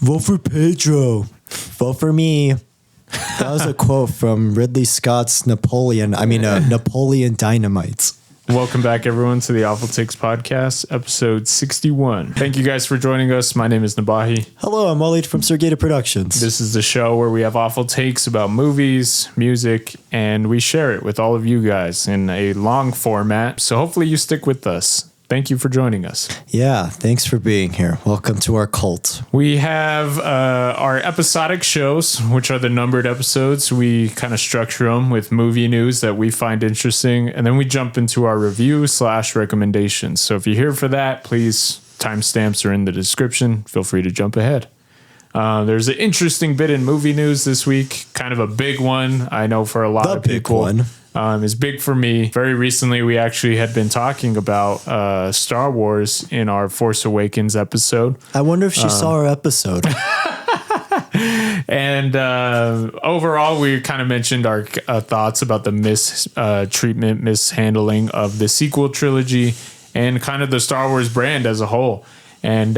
Vote for Pedro. Vote for me. That was a quote from Ridley Scott's Napoleon Dynamite. Welcome back, everyone, to the Awful Takes podcast, episode 61. Thank you guys for joining us. My name is Nabahi. Hello, I'm Wallied from Sergata Productions. This is the show where we have awful takes about movies, music, and we share it with all of you guys in a long format. So hopefully you stick with us. Thank you for joining us. Yeah, thanks for being here. Welcome to our cult. We have our episodic shows, which are the numbered episodes. We kind of structure them with movie news that we find interesting, and then we jump into our review/recommendations. So if you're here for that, please, timestamps are in the description. Feel free to jump ahead. There's an interesting bit in movie news this week, kind of a big one, I know, for a lot of people. Big one. Is big for me. Very recently, we actually had been talking about Star Wars in our Force Awakens episode. I wonder if she saw our episode. And overall, we kind of mentioned our thoughts about the mishandling of the sequel trilogy and kind of the Star Wars brand as a whole. And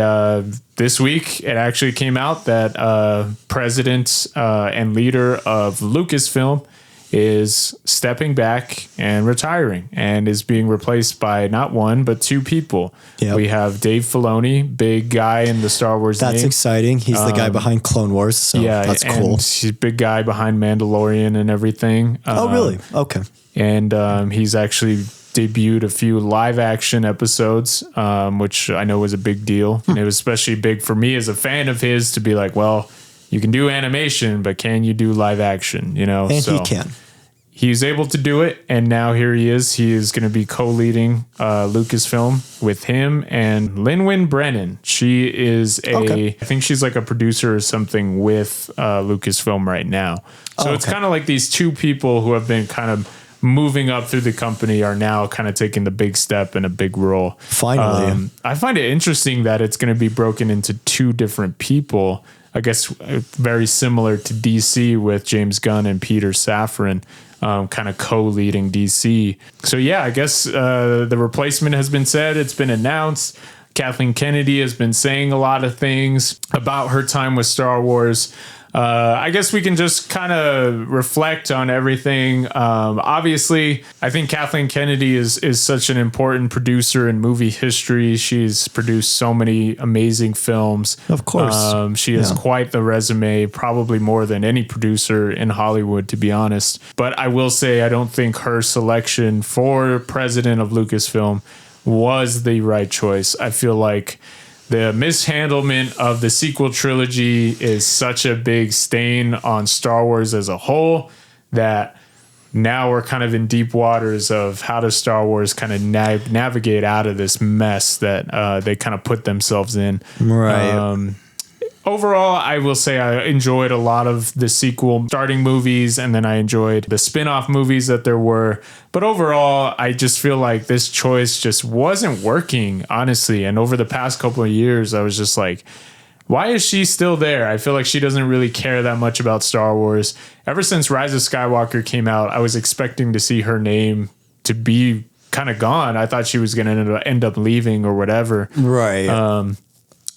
this week, it actually came out that president and leader of Lucasfilm is stepping back and retiring and is being replaced by not one, but two people. Yep. We have Dave Filoni, big guy in the Star Wars That's name. Exciting. He's the guy behind Clone Wars, so yeah, that's cool. He's a big guy behind Mandalorian and everything. Oh, really? Okay. And he's actually debuted a few live action episodes, which I know was a big deal. And it was especially big for me as a fan of his to be like, well, you can do animation, but can you do live action? You know, and he can. He's able to do it, and now here he is. He is going to be co-leading Lucasfilm with him and Lin-Wyn Brennan. She is I think she's like a producer or something with Lucasfilm right now. So it's kind of like these two people who have been kind of moving up through the company are now kind of taking the big step in a big role. Finally. I find it interesting that it's going to be broken into two different people. I guess very similar to DC with James Gunn and Peter Safran, kind of co-leading DC. So yeah, I guess the replacement has been said. It's been announced. Kathleen Kennedy has been saying a lot of things about her time with Star Wars. I guess we can just kind of reflect on everything. Obviously, I think Kathleen Kennedy is such an important producer in movie history. She's produced so many amazing films. Of course. She has quite the resume, probably more than any producer in Hollywood, to be honest. But I will say, I don't think her selection for president of Lucasfilm was the right choice. I feel like the mishandlement of the sequel trilogy is such a big stain on Star Wars as a whole that now we're kind of in deep waters of how does Star Wars kind of navigate out of this mess that they kind of put themselves in. Right. Overall, I will say I enjoyed a lot of the sequel starting movies, and then I enjoyed the spin-off movies that there were. But overall, I just feel like this choice just wasn't working, honestly. And over the past couple of years, I was just like, why is she still there? I feel like she doesn't really care that much about Star Wars. Ever since Rise of Skywalker came out, I was expecting to see her name to be kind of gone. I thought she was going to end up leaving or whatever. Right.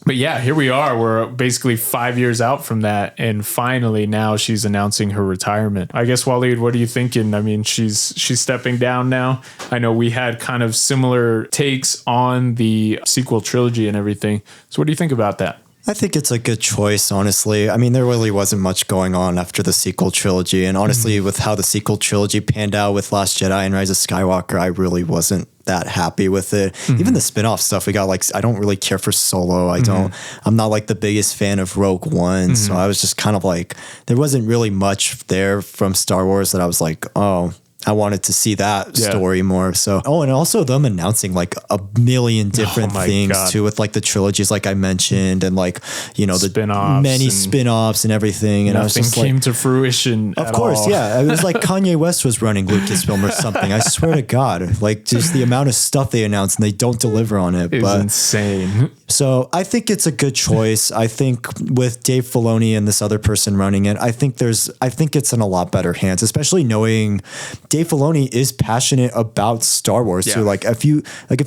But yeah, here we are. We're basically 5 years out from that. And finally, now she's announcing her retirement. I guess, Wallied, what are you thinking? I mean, she's stepping down now. I know we had kind of similar takes on the sequel trilogy and everything. So what do you think about that? I think it's a good choice, honestly. I mean, there really wasn't much going on after the sequel trilogy. And honestly, with how the sequel trilogy panned out with Last Jedi and Rise of Skywalker, I really wasn't that happy with it. Even the spin-off stuff we got, like, I don't really care for Solo. I'm not like the biggest fan of Rogue One. So I was just kind of like, there wasn't really much there from Star Wars that I was like, oh, I wanted to see that story more. So, and also them announcing like a million different things too, with like the trilogies, like I mentioned, and like, you know, the many spin-offs and everything. And I was just came like, to fruition. Of course. All. Yeah. It was like Kanye West was running Lucasfilm or something. I swear to God, like just the amount of stuff they announce and they don't deliver on it. It's insane. So I think it's a good choice. I think with Dave Filoni and this other person running it, I think it's in a lot better hands, especially knowing Dave Filoni is passionate about Star Wars too. Like if you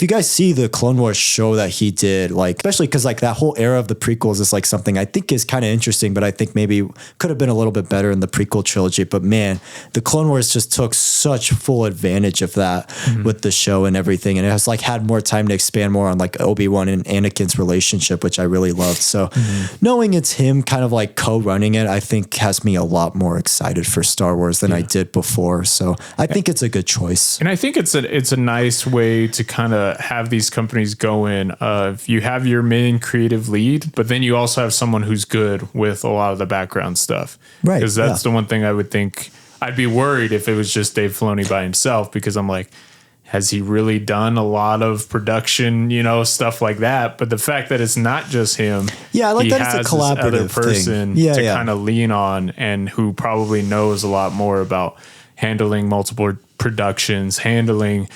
guys see the Clone Wars show that he did, like especially because like that whole era of the prequels is like something I think is kind of interesting, but I think maybe could have been a little bit better in the prequel trilogy. But man, the Clone Wars just took such full advantage of that with the show and everything, and it has like had more time to expand more on like Obi-Wan and Anakin's relationship, which I really loved. So knowing it's him kind of like co-running it, I think has me a lot more excited for Star Wars than I did before. So I think it's a good choice. And I think it's a nice way to kind of have these companies go in. You have your main creative lead, but then you also have someone who's good with a lot of the background stuff. Right. Because that's the one thing I would think I'd be worried if it was just Dave Filoni by himself, because I'm like, has he really done a lot of production, stuff like that? But the fact that it's not just him, I like that it's a collaborative other person thing. to kind of lean on, and who probably knows a lot more about handling multiple productions, handling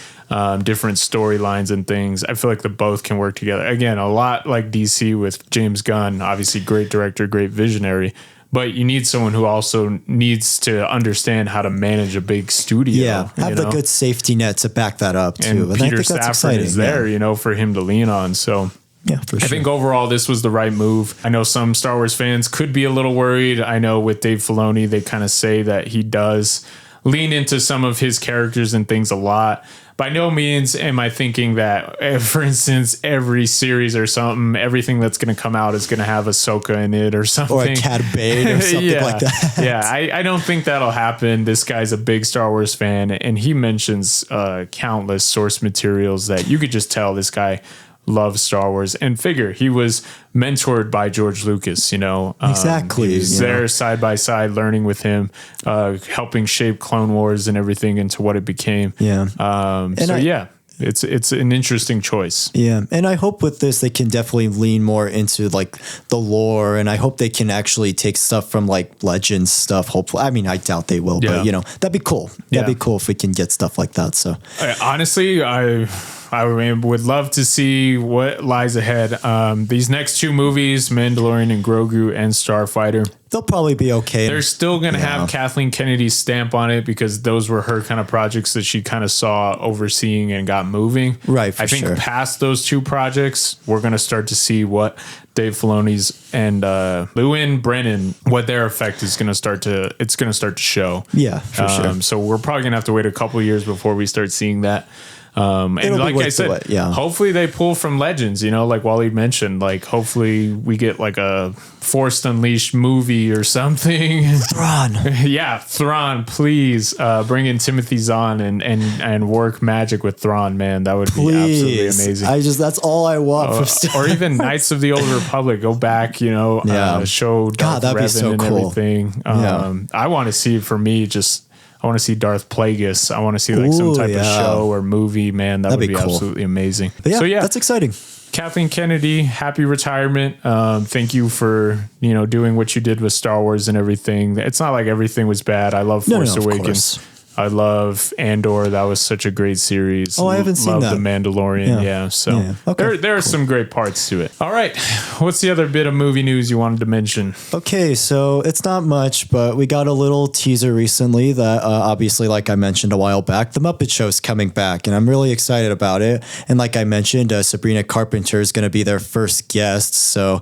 different storylines and things. I feel like the both can work together. Again, a lot like DC with James Gunn, obviously great director, great visionary. But you need someone who also needs to understand how to manage a big studio. Yeah, have the good safety net to back that up too. And Peter Safran is there, for him to lean on. So yeah, for sure. I think overall this was the right move. I know some Star Wars fans could be a little worried. I know with Dave Filoni, they kind of say that he does lean into some of his characters and things a lot. By no means am I thinking that, for instance, every series or something, everything that's going to come out is going to have Ahsoka in it or something. Or a Cad Bane or something like that. Yeah, I don't think that'll happen. This guy's a big Star Wars fan, and he mentions countless source materials that you could just tell this guy loves Star Wars. And figure, he was mentored by George Lucas, Exactly. He was there side by side, learning with him, helping shape Clone Wars and everything into what it became. Yeah. It's an interesting choice. Yeah. And I hope with this, they can definitely lean more into like the lore, and I hope they can actually take stuff from like Legends stuff. Hopefully. I mean, I doubt they will, but that'd be cool. That'd be cool if we can get stuff like that. So honestly, I would love to see what lies ahead. These next two movies, Mandalorian and Grogu and Starfighter, they'll probably be okay. They're still going to have Kathleen Kennedy's stamp on it, because those were her kind of projects that she kind of saw overseeing and got moving. Right. I think past those two projects, we're going to start to see what Dave Filoni's and Lewin Brennan, what their effect is going to start to show. Yeah, for sure. So we're probably going to have to wait a couple years before we start seeing that. And like I said, hopefully they pull from Legends, like Wallied mentioned, like hopefully we get like a Force Unleashed movie or something. Thrawn. Thrawn, please bring in Timothy Zahn and work magic with Thrawn, man. That would be absolutely amazing. That's all I want. Or even Knights of the Old Republic, go back, show Darth Revan and everything. I want to see, for me, I want to see Darth Plagueis. I want to see like some type of show or movie, man. That'd be cool. Absolutely amazing. So that's exciting. Kathleen Kennedy, happy retirement. Thank you for, doing what you did with Star Wars and everything. It's not like everything was bad. I love Force Awakens. I love Andor. That was such a great series. Oh, I haven't seen that. The Mandalorian. There are some great parts to it. All right. What's the other bit of movie news you wanted to mention? Okay, so it's not much, but we got a little teaser recently that obviously, like I mentioned a while back, the Muppet Show's coming back, and I'm really excited about it. And like I mentioned, Sabrina Carpenter is going to be their first guest. So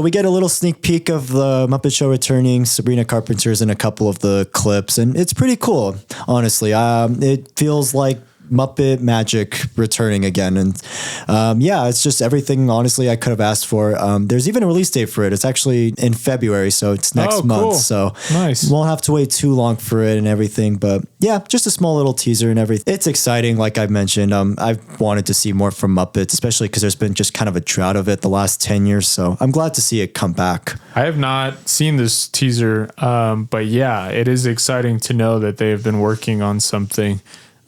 we get a little sneak peek of the Muppet Show returning. Sabrina Carpenter's in a couple of the clips, and it's pretty cool. Honestly, it feels like Muppet magic returning again. And it's just everything, honestly, I could have asked for. There's even a release date for it. It's actually in February, so it's next month. Cool. So nice. Won't have to wait too long for it and everything. But just a small little teaser and everything. It's exciting, like I mentioned. I've wanted to see more from Muppets, especially because there's been just kind of a drought of it the last 10 years. So I'm glad to see it come back. I have not seen this teaser, but it is exciting to know that they have been working on something.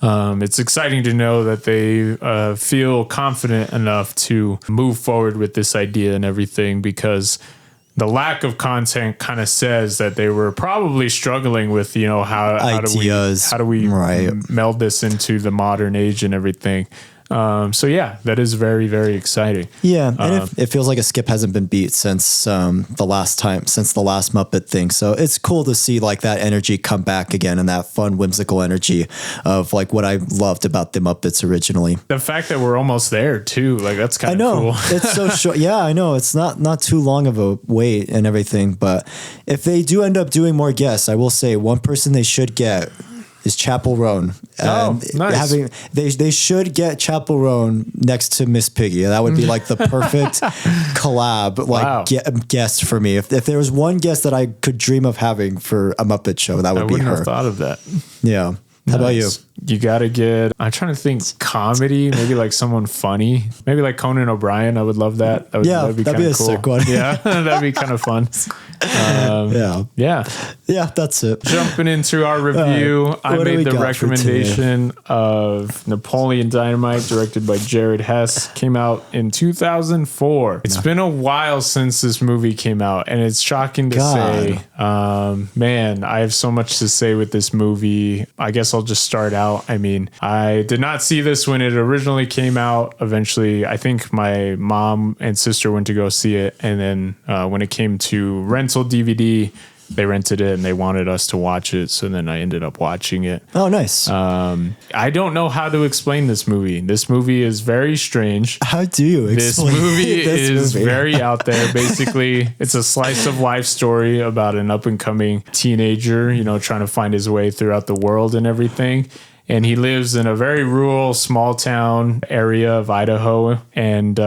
It's exciting to know that they feel confident enough to move forward with this idea and everything, because the lack of content kind of says that they were probably struggling with, how do we meld this into the modern age and everything. So yeah, that is very, very exciting. Yeah, and it feels like a skip hasn't been beat since the last Muppet thing. So it's cool to see like that energy come back again, and that fun, whimsical energy of like what I loved about the Muppets originally. The fact that we're almost there too, like that's kind of cool. It's so short. Yeah, I know it's not too long of a wait and everything. But if they do end up doing more guests, I will say one person they should get is Chapel Roan. Nice. They should get Chapel Roan next to Miss Piggy. That would be like the perfect collab, like guest for me. If there was one guest that I could dream of having for a Muppet show, that would be her. I wouldn't have thought of that. Yeah. How about you? You got to get, I'm trying to think comedy, maybe like someone funny, maybe like Conan O'Brien. I would love that. That'd be a cool. Sick one. Yeah, that'd be kind of fun. Yeah, that's it. Jumping into our review, I made the recommendation of Napoleon Dynamite, directed by Jared Hess. Came out in 2004. It's been a while since this movie came out, and it's shocking to say, man, I have so much to say with this movie. I guess I'll just start out. I mean, I did not see this when it originally came out. Eventually, I think my mom and sister went to go see it. And then when it came to rental DVD, they rented it and they wanted us to watch it. So then I ended up watching it. Oh, nice. I don't know how to explain this movie. This movie is very strange. How do you explain this movie? Is very out there. Basically, it's a slice of life story about an up and coming teenager, trying to find his way throughout the world and everything. And he lives in a very rural, small town area of Idaho. And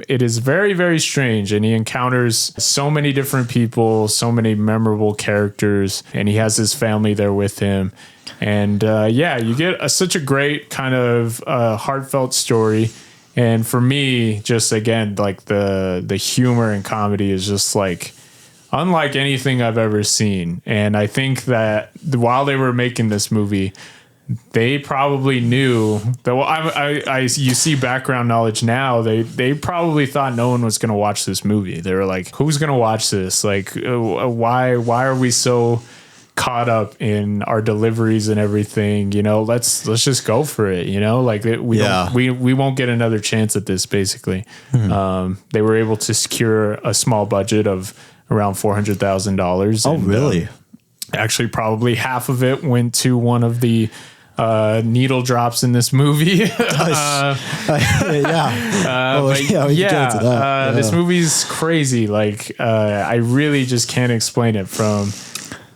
it is very, very strange. And he encounters so many different people, so many memorable characters. And he has his family there with him. And you get such a great kind of heartfelt story. And for me, just again, like the humor and comedy is just like unlike anything I've ever seen. And I think that while they were making this movie, they probably knew that. You see background knowledge now. They probably thought no one was going to watch this movie. They were like, "Who's going to watch this? Like, why are we so caught up in our deliveries and everything? Let's just go for it. Like we won't get another chance at this. Basically, they were able to secure a small budget of around $400,000. Oh, really? Actually, probably half of it went to one of the needle drops in this movie. This movie's crazy. Like, I really just can't explain it. From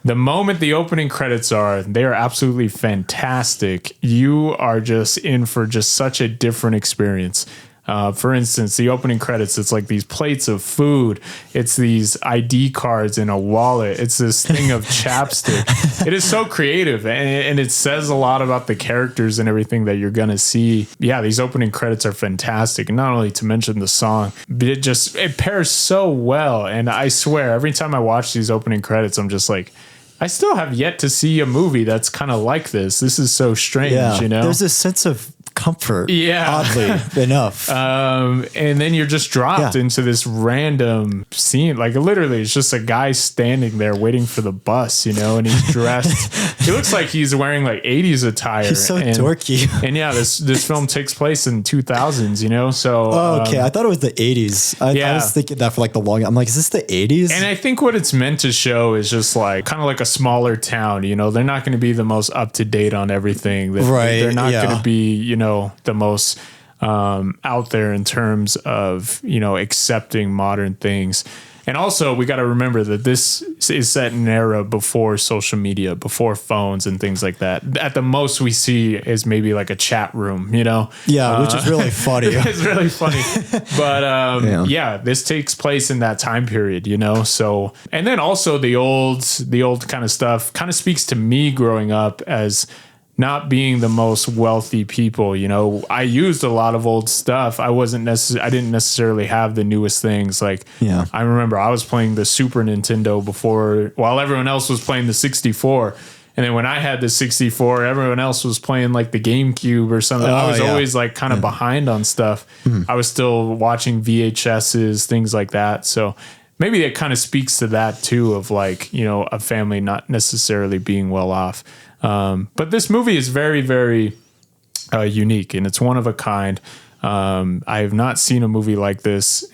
the moment the opening credits they are absolutely fantastic. You are just in for just such a different experience. For instance, the opening credits, it's like these plates of food. It's these ID cards in a wallet. It's this thing of chapstick. It is so creative, and it says a lot about the characters and everything that you're going to see. Yeah, these opening credits are fantastic. And not only to mention the song, but it pairs so well. And I swear, every time I watch these opening credits, I'm just like, I still have yet to see a movie that's kind of like this. This is so strange, There's a sense of comfort, oddly enough. And then you're just dropped into this random scene. Like literally, it's just a guy standing there waiting for the bus, and he's dressed. He looks like he's wearing like 80s attire. He's so dorky. And this film takes place in 2000s, so. Okay. I thought it was the 80s. I was thinking that for like the long, I'm like, is this the 80s? And I think what it's meant to show is just like kind of like a smaller town, they're not going to be the most up to date on everything. They're not going to be, the most out there in terms of, accepting modern things. And also, we got to remember that this is set in an era before social media, before phones and things like that. At the most we see is maybe like a chat room, Yeah, which is really funny. It's really funny. But this takes place in that time period, So, and then also the old kind of stuff kind of speaks to me growing up as not being the most wealthy people. I used a lot of old stuff. I didn't necessarily have the newest things. Like, I remember I was playing the Super Nintendo while everyone else was playing the 64. And then when I had the 64, everyone else was playing like the GameCube or something. I was always like kind of behind on stuff. I was still watching VHSs, things like that. So maybe it kind of speaks to that too, of like, a family not necessarily being well off. But this movie is very, very unique, and it's one of a kind. I have not seen a movie like this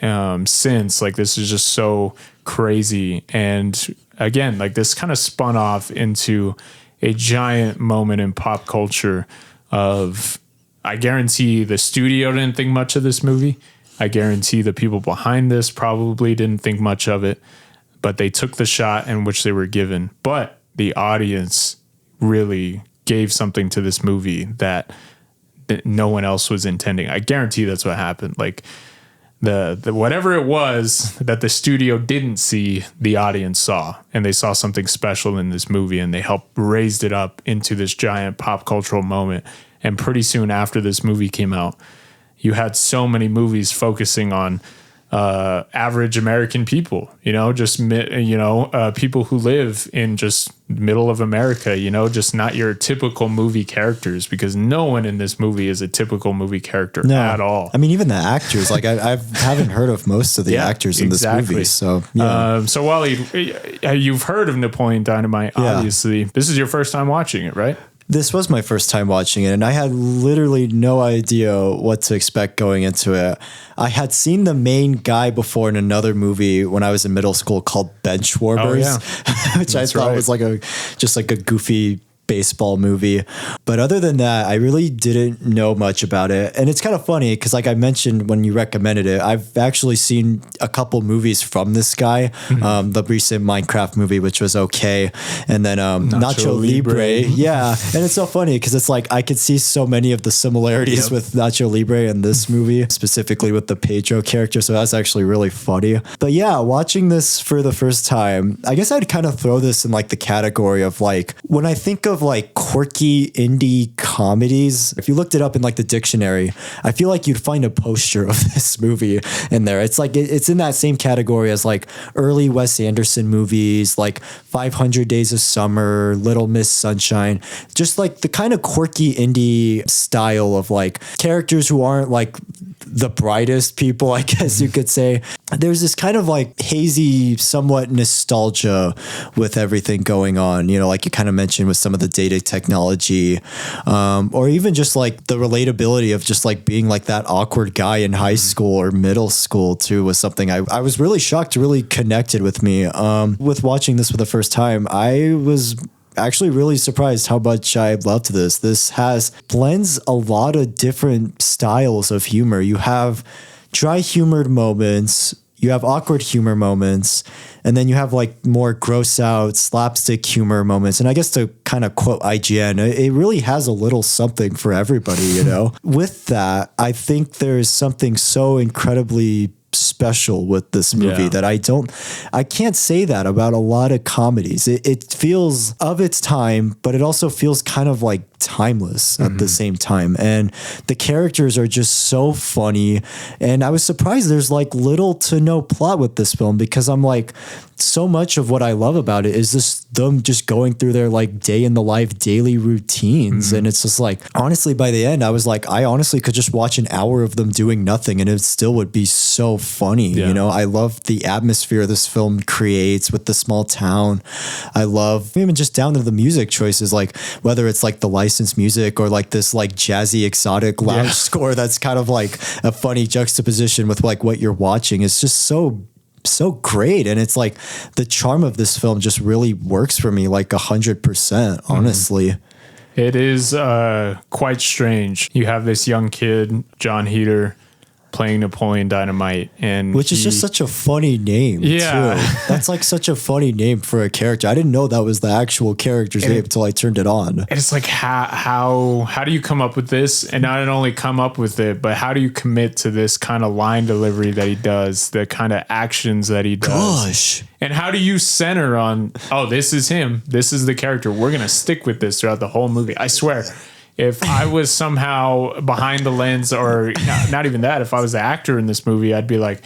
since. Like, this is just so crazy. And again, like, this kind of spun off into a giant moment in pop culture of, I guarantee the studio didn't think much of this movie. I guarantee the people behind this probably didn't think much of it, but they took the shot in which they were given. But the audience really gave something to this movie that no one else was intending. I guarantee that's what happened. Like, the whatever it was that the studio didn't see, the audience saw, and they saw something special in this movie, and they helped raised it up into this giant pop cultural moment. And pretty soon after this movie came out, you had so many movies focusing on average American people, just, people who live in just middle of America, just not your typical movie characters, because no one in this movie is a typical movie character at all. I mean, even the actors, like I haven't heard of most of the actors in this movie. So, yeah. So Wallied, you've heard of Napoleon Dynamite, obviously. This is your first time watching it, right? This was my first time watching it, and I had literally no idea what to expect going into it. I had seen the main guy before in another movie when I was in middle school called Benchwarmers, which I thought was like a goofy baseball movie. But other than that, I really didn't know much about it. And it's kind of funny because, like I mentioned when you recommended it, I've actually seen a couple movies from this guy. The recent Minecraft movie, which was okay. And then Nacho Libre. Yeah. And it's so funny because it's like I could see so many of the similarities with Nacho Libre and this movie, specifically with the Pedro character. So that's actually really funny. But yeah, watching this for the first time, I guess I'd kind of throw this in like the category of like, when I think of like quirky indie comedies, if you looked it up in like the dictionary, I feel like you'd find a poster of this movie in there. It's like it's in that same category as like early Wes Anderson movies, like 500 Days of Summer, Little Miss Sunshine, just like the kind of quirky indie style of like characters who aren't like the brightest people, I guess you could say. There's this kind of like hazy, somewhat nostalgia with everything going on, like you kind of mentioned with some of the data technology, or even just like the relatability of just like being like that awkward guy in high school or middle school too, was something I was really shocked, really connected with me. With watching this for the first time, I was actually really surprised how much I loved this. This blends a lot of different styles of humor. You have dry humored moments, you have awkward humor moments, and then you have like more gross out slapstick humor moments. And I guess to kind of quote IGN, it really has a little something for everybody, With that, I think there's something so incredibly special with this movie that I can't say that about a lot of comedies. It feels of its time, but it also feels kind of like timeless at the same time. And the characters are just so funny. And I was surprised there's like little to no plot with this film, because I'm like, so much of what I love about it is just them just going through their like day in the life daily routines. And it's just like, honestly, by the end, I was like, I honestly could just watch an hour of them doing nothing and it still would be so funny. I love the atmosphere this film creates with the small town. I love even just down to the music choices, like whether it's like the licensed music or like this like jazzy exotic lounge score that's kind of like a funny juxtaposition with like what you're watching. It's just so great. And it's like the charm of this film just really works for me like 100%, honestly. It is quite strange. You have this young kid, John Heder, playing Napoleon Dynamite, and which is just such a funny name. Too. That's like such a funny name for a character. I didn't know that was the actual character's name until I turned it on. And it's like, how do you come up with this? And not only come up with it, but how do you commit to this kind of line delivery that he does, the kind of actions that he does? Gosh. And how do you center on, this is him, this is the character, we're going to stick with this throughout the whole movie? I swear. If I was somehow behind the lens, or not even that, if I was the actor in this movie, I'd be like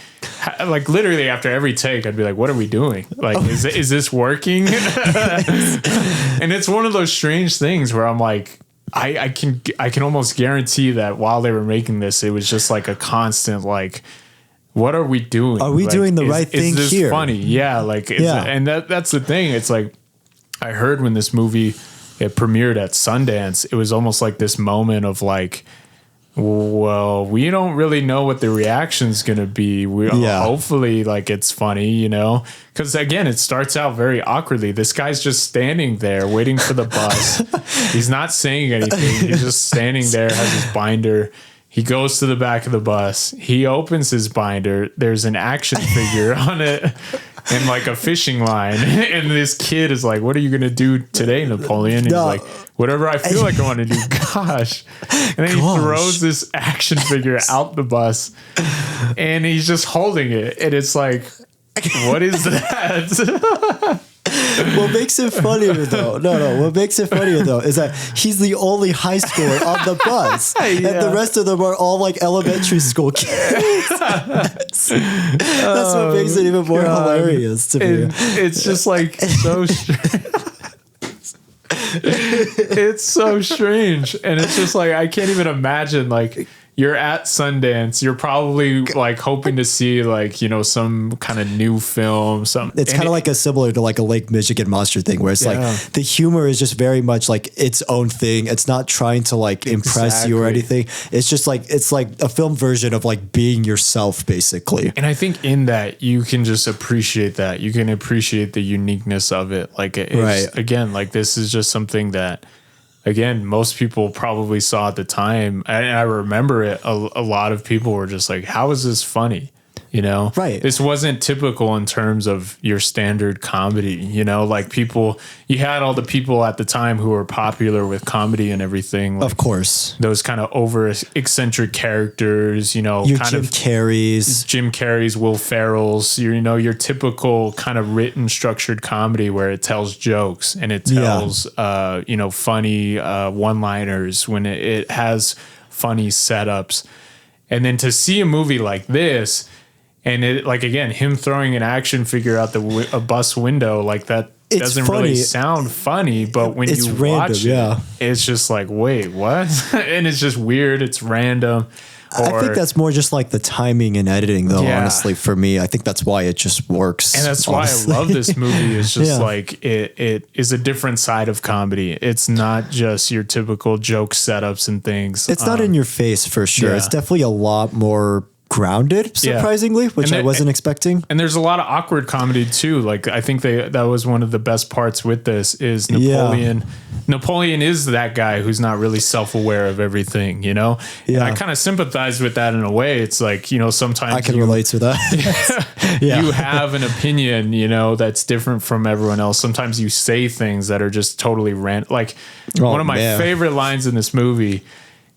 literally after every take, I'd be like, what are we doing? Like, is this working? And it's one of those strange things where I'm like, I can almost guarantee that while they were making this, it was just like a constant, like, what are we doing? Are we doing the right thing here? Is this funny? Yeah. And that's the thing. It's like, I heard when this movie it premiered at Sundance, it was almost like this moment of like, well, we don't really know what the reaction's going to be. Hopefully like it's funny, you know, because again, it starts out very awkwardly. This guy's just standing there waiting for the bus. He's not saying anything. He's just standing there, has his binder. He goes to the back of the bus. He opens his binder. There's an action figure on it and like a fishing line. And this kid is like, what are you going to do today, Napoleon? And he's like, whatever I feel like I want to do. Gosh. And then he throws this action figure out the bus and he's just holding it. And it's like, what is that? What makes it funnier though? What makes it funnier though is that he's the only high schooler on the bus, and the rest of them are all like elementary school kids. That's what makes it even more hilarious to me. It's just like so. It's so strange, and it's just like I can't even imagine like. You're at Sundance. You're probably like hoping to see like, you know, some kind of new film. It's kind of like similar to like a Lake Michigan monster thing where it's like the humor is just very much like its own thing. It's not trying to like impress you or anything. It's just like, it's like a film version of like being yourself basically. And I think in that you can just appreciate that. You can appreciate the uniqueness of it. Like again, like this is just something that, again, most people probably saw at the time. And I remember it. A lot of people were just like, how is this funny? You know, right. This wasn't typical in terms of your standard comedy, you know, like people, you had all the people at the time who were popular with comedy and everything. Like of course. Those kind of over eccentric characters, you know, your Jim Carrey's, Will Ferrell's, you know, your typical kind of written structured comedy where it tells jokes and it tells, you know, funny one-liners when it has funny setups. And then to see a movie like this, and it like again him throwing an action figure out a bus window like that doesn't really sound funny, but when you watch it, it's just like, wait, what? And it's just weird. It's random. I think that's more just like the timing and editing, though. Honestly, for me, I think that's why it just works. And that's why I love this movie. It's just like it is a different side of comedy. It's not just your typical joke setups and things. It's not in your face for sure. It's definitely a lot more grounded, surprisingly, which I wasn't expecting. And there's a lot of awkward comedy too. Like I think that was one of the best parts with this is Napoleon. Napoleon is that guy who's not really self-aware of everything, you know? And I kind of sympathize with that in a way. It's like, you know, sometimes I can relate to that. You have an opinion, you know, that's different from everyone else. Sometimes you say things that are just totally random. Like one of my favorite lines in this movie,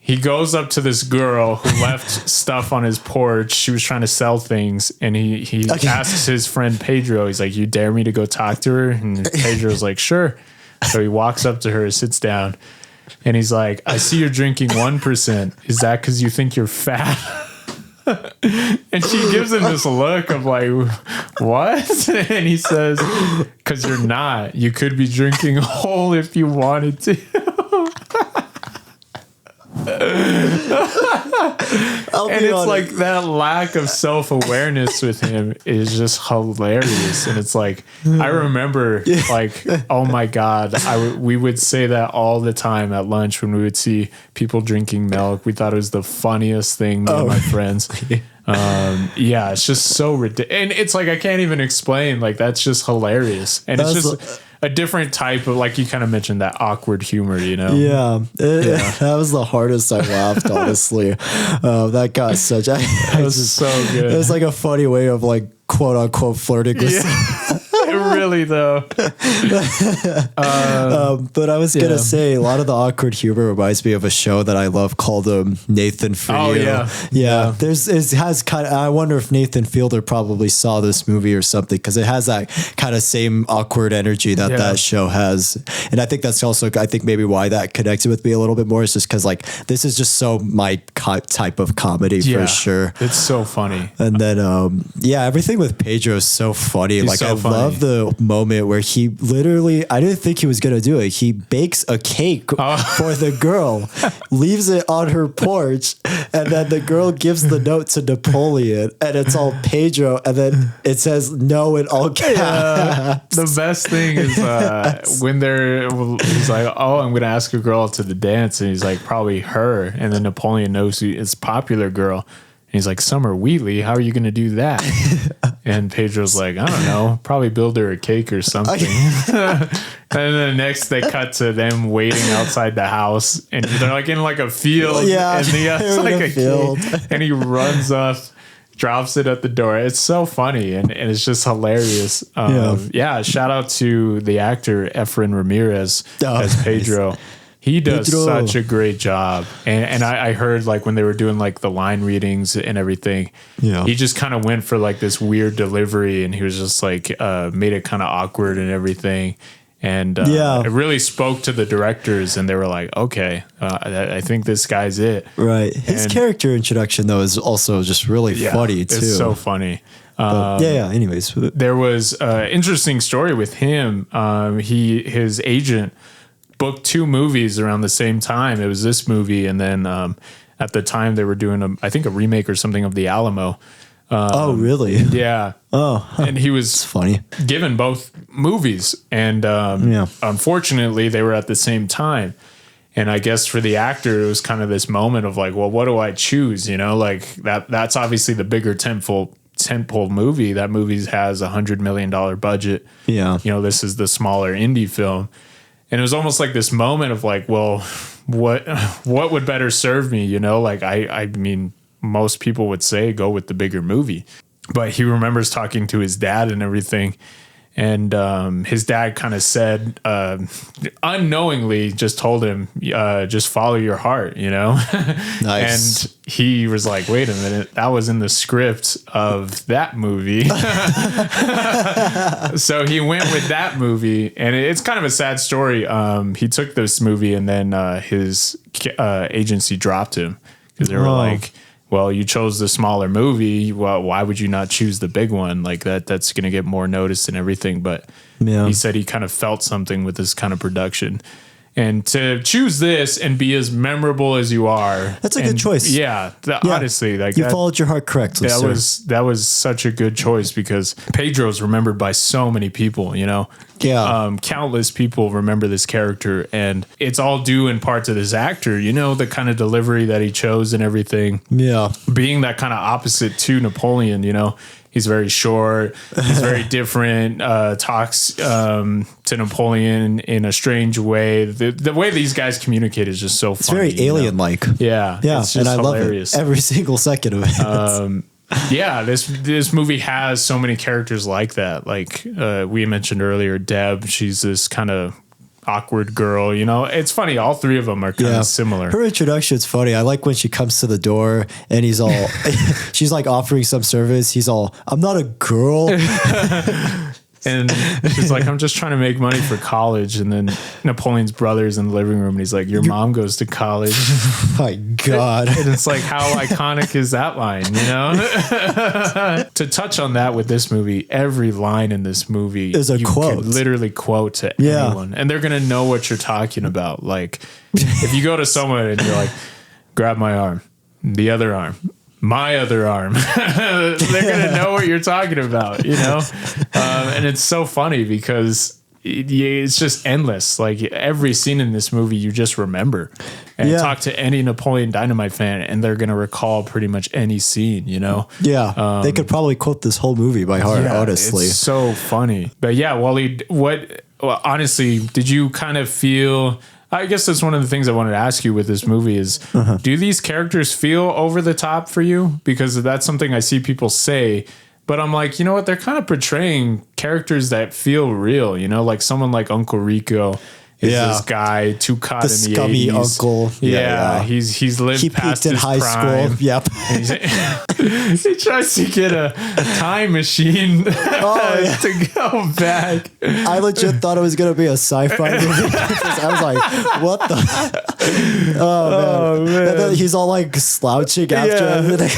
he goes up to this girl who left stuff on his porch. She was trying to sell things. And he asks his friend Pedro, he's like, you dare me to go talk to her? And Pedro's like, sure. So he walks up to her, sits down, and he's like, I see you're drinking 1%. Is that because you think you're fat? And she gives him this look of like, what? And he says, because you're not. You could be drinking whole if you wanted to. And it's like that lack of self-awareness with him is just hilarious. And it's like, I remember like, oh my God, we would say that all the time at lunch when we would see people drinking milk. We thought it was the funniest thing, me and my friends. It's just so ridiculous. And it's like, I can't even explain, like, that's just hilarious. And it's just a different type of, like you kind of mentioned, that awkward humor, you know? That was the hardest I laughed, honestly. That got such... It was so good. It was like a funny way of like, quote unquote, flirting with Really, though. But I was going to say, a lot of the awkward humor reminds me of a show that I love called Nathan For You. It has kind of, I wonder if Nathan Fielder probably saw this movie or something, because it has that kind of same awkward energy that show has. And I think that's also, I think maybe why that connected with me a little bit more is just because like, this is just so my type of comedy for sure. It's so funny. And then, everything with Pedro is so funny. Like I love the moment where he literally, I didn't think he was going to do it. He bakes a cake for the girl, leaves it on her porch, And then the girl gives the note to Napoleon, and it's all Pedro, and then it says no in all caps. The best thing is when he's like, oh, I'm going to ask a girl to the dance, and he's like, probably her. And then Napoleon knows it's popular girl. And he's like, Summer Wheatley, how are you going to do that? And Pedro's like, I don't know, probably build her a cake or something. And then next they cut to them waiting outside the house, and they're like in like a field. Yeah, and it's like a field. And he runs up, drops it at the door. It's so funny, and it's just hilarious. Shout out to the actor Efren Ramirez as Pedro. He does such a great job. And I heard like when they were doing like the line readings and everything, he just kind of went for like this weird delivery, and he was just like made it kind of awkward and everything. And it really spoke to the directors, and they were like, okay, I think this guy's it. Right. His character introduction, though, is also just really funny, too. It's so funny. Anyways. There was an interesting story with him. His agent booked 2 movies around the same time. It was this movie, and then at the time they were doing I think a remake or something of The Alamo. Oh, really? Yeah. Oh, and he was funny given both movies, and unfortunately they were at the same time. And I guess for the actor, it was kind of this moment of like, well, what do I choose? You know, like that's obviously the bigger tentpole movie. That movie has $100 million budget. Yeah. You know, this is the smaller indie film. And it was almost like this moment of like, well, what would better serve me? You know, like I mean, most people would say go with the bigger movie, but he remembers talking to his dad and everything. And his dad kind of said, unknowingly, just told him, just follow your heart, you know? Nice. And he was like, wait a minute, that was in the script of that movie. So he went with that movie, and it's kind of a sad story. He took this movie, and then his agency dropped him because they were like, well, you chose the smaller movie. Well, why would you not choose the big one? Like that's going to get more notice and everything. But he said he kind of felt something with this kind of production. And to choose this and be as memorable as you are. That's a good choice. Yeah. Honestly. Like you followed your heart correctly, that was such a good choice, because Pedro's remembered by so many people, you know? Yeah. Countless people remember this character, and it's all due in part to this actor, you know, the kind of delivery that he chose and everything. Yeah. Being that kind of opposite to Napoleon, you know? He's very short. He's very different. Talks to Napoleon in a strange way. The way these guys communicate is just so funny. It's very alien-like. Yeah. Yeah. It's just and I hilarious. Love it. Every single second of it. Yeah. This movie has so many characters like that. Like we mentioned earlier, Deb. She's this kind of awkward girl, you know. It's funny, all 3 of them are kind of similar. Her introduction's funny. I like when she comes to the door and he's all she's like offering some service. He's all, I'm not a girl. And she's like, I'm just trying to make money for college. And then Napoleon's brother's in the living room, and he's like, your mom goes to college. My God. And it's like, how iconic is that line, you know? To touch on that with this movie, every line in this movie is a quote. Could literally quote to anyone. And they're going to know what you're talking about. Like, if you go to someone and you're like, grab my arm, the other arm, my other arm, they're going to know what you're talking about, you know? And it's so funny because it's just endless. Like every scene in this movie, you just remember. And talk to any Napoleon Dynamite fan, and they're going to recall pretty much any scene, you know? Yeah. They could probably quote this whole movie by heart, honestly. It's so funny. But yeah, Wallied, honestly, did you kind of feel... I guess that's one of the things I wanted to ask you with this movie is, do these characters feel over the top for you? Because that's something I see people say, but I'm like, you know what? They're kind of portraying characters that feel real, you know, like someone like Uncle Rico is this guy too caught in the scummy 80s. Uncle. Yeah. He's lived past his high prime. School. Yep. He tries to get a time machine to go back. I legit thought it was going to be a sci-fi movie. I was like, what the? Oh, man. And then he's all like slouching after everything.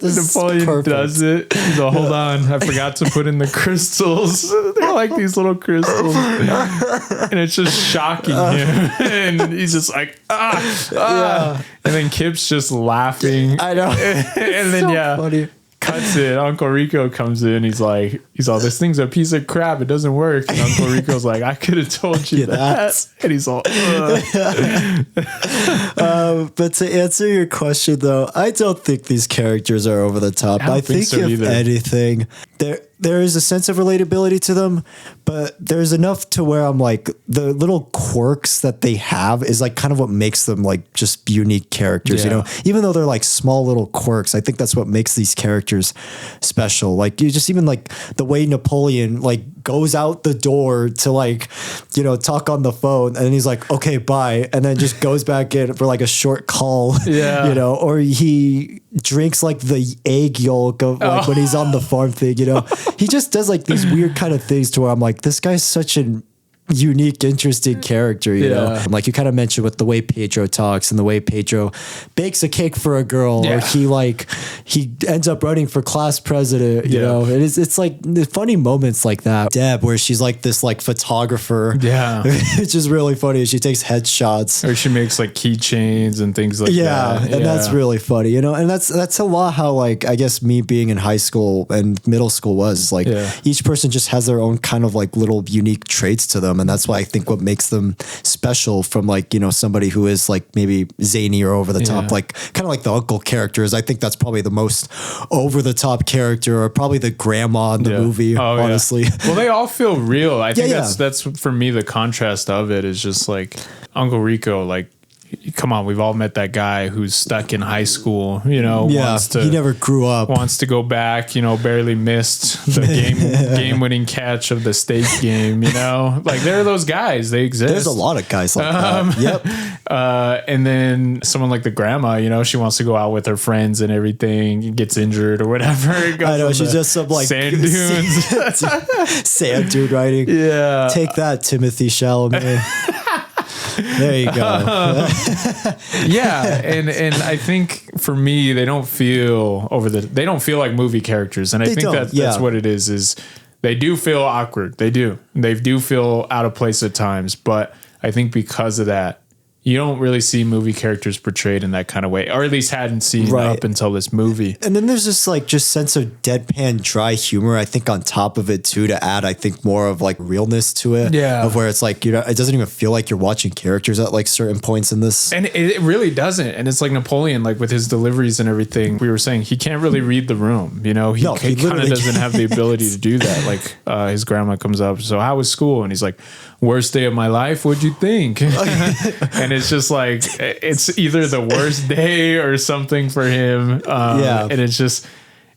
Napoleon does it. He's like, hold on. I forgot to put in the crystals. They're like these little crystals. And it's just shot shocking him, and he's just like, and then Kip's just laughing. I know. And then funny. Cuts it. Uncle Rico comes in. He's all, this thing's a piece of crap. It doesn't work. And Uncle Rico's like, I could have told you that. And he's all, but to answer your question, though, I don't think these characters are over the top. I think so if either. anything, there is a sense of relatability to them, but there's enough to where I'm like, the little quirks that they have is like kind of what makes them like just unique characters, you know, even though they're like small little quirks. I think that's what makes these characters special. Like you just even like the way Napoleon like goes out the door to like, you know, talk on the phone, and he's like, okay, bye. And then just goes back in for like a short call, you know, or he drinks like the egg yolk of like when he's on the farm thing, you know. He just does like these weird kind of things to where I'm like, this guy's such an unique, interesting character, you know. Like you kind of mentioned with the way Pedro talks and the way Pedro bakes a cake for a girl, or he ends up running for class president, you know. It's like the funny moments like that. Deb, where she's like this like photographer, which is really funny. She takes headshots, or she makes like keychains and things like that. And that's really funny, you know. And that's a lot how like I guess me being in high school and middle school was like each person just has their own kind of like little unique traits to them. And that's why I think what makes them special from like, you know, somebody who is like maybe zany or over the top, like kind of like the uncle characters. I think that's probably the most over the top character, or probably the grandma in the movie, honestly. Well, they all feel real. I think that's for me, the contrast of it is just like Uncle Rico, like, come on, we've all met that guy who's stuck in high school, you know, he never grew up, wants to go back, you know, barely missed the game winning catch of the state game, you know, like there are those guys, they exist. There's a lot of guys like that. And then someone like the grandma, you know, she wants to go out with her friends and everything, gets injured or whatever. I know, she's just some like sand dunes. Sand dune riding. Yeah. Take that, Timothy Chalamet. There you go. And I think for me, they don't feel like movie characters, and I think that's what it is they do feel awkward. They do feel out of place at times, but I think because of that, you don't really see movie characters portrayed in that kind of way, or at least hadn't seen up until this movie. And then there's this like just sense of deadpan, dry humor, I think, on top of it too, to add, I think, more of like realness to it. Yeah. Of where it's like, you know, it doesn't even feel like you're watching characters at like certain points in this. And it really doesn't. And it's like Napoleon, like with his deliveries and everything, we were saying he can't really read the room. You know, he kind of doesn't have the ability to do that. Like his grandma comes up, so how was school? And he's like, worst day of my life. What'd you think? And it's just like, it's either the worst day or something for him. And it's just,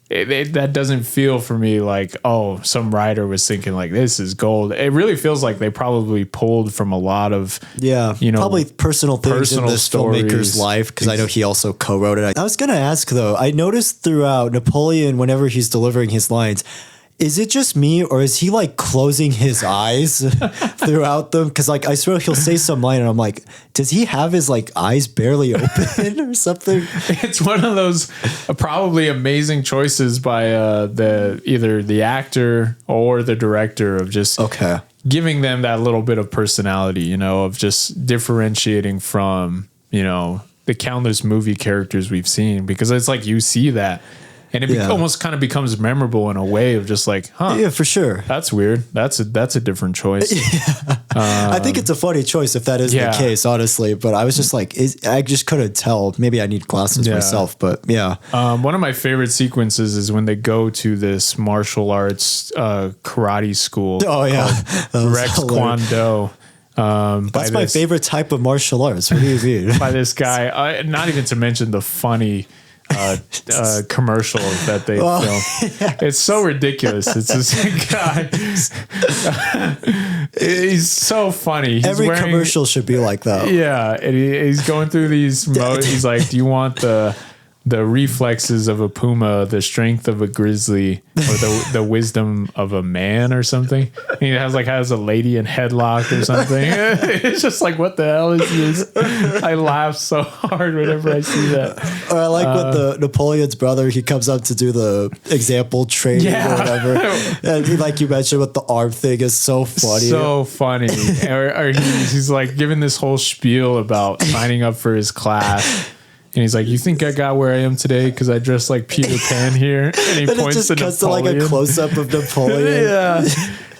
that doesn't feel for me like, oh, some writer was thinking like, this is gold. It really feels like they probably pulled from a lot of, you know, probably personal things in this filmmaker's life. Cause I know he also co-wrote it. I was going to ask though, I noticed throughout Napoleon, whenever he's delivering his lines, is it just me, or is he like closing his eyes throughout them? Because like I swear he'll say some line and I'm like, does he have his like eyes barely open or something? It's one of those probably amazing choices by either the actor or the director of just giving them that little bit of personality, you know, of just differentiating from, you know, the countless movie characters we've seen, because it's like you see that. And it almost kind of becomes memorable in a way of just like, yeah, for sure. That's weird. That's a different choice. I think it's a funny choice if that is the case, honestly. But I was just like, I just couldn't tell. Maybe I need glasses myself, but one of my favorite sequences is when they go to this martial arts karate school. Oh yeah, Rex Kwon Do. That's my favorite type of martial arts. What do you mean? By this guy, not even to mention the funny commercial that they film. It's so ridiculous. It's this guy. He's so funny. Every commercial should be like that. Yeah, and he's going through these modes. He's like, "Do you want the the reflexes of a puma, the strength of a grizzly, or the wisdom of a man or something. And he has a lady in headlock or something. It's just like, what the hell is this? I laugh so hard whenever I see that. Or I like with the Napoleon's brother, he comes up to do the example training or whatever. And he, like you mentioned with the arm thing, is so funny. So funny. or he's like giving this whole spiel about signing up for his class. And he's like, you think I got where I am today because I dressed like Peter Pan here? And he points to Napoleon. To like a close-up of Napoleon. Yeah.